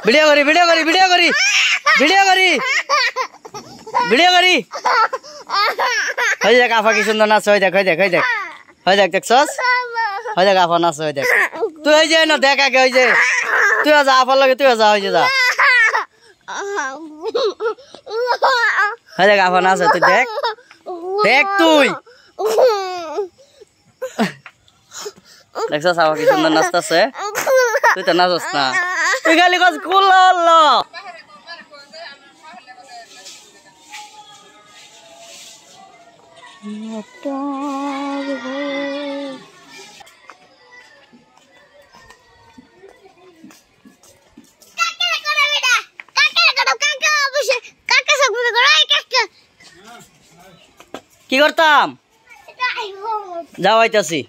video করি video করি video করি ভিডিও করি ভিডিও করি ওই দেখ আফা কি সুন্দর নাচ ওই দেখ ওই দেখ ওই দেখ ওই দেখ দেখছস ওই দেখ আফা নাচ ওই দেখ তুই ওই যে না দেখ আগে ওই যে তুই যা আফার লাগে তুই যা ওই যে যা ওই দেখ আফা নাচ তুই দেখ দেখ তুই দেখছস আফা কি সুন্দর নাচতাছে তুই তো নাচস না তুই খালি কস কুলাল্লা কি করতাম যাওয়াইতাছি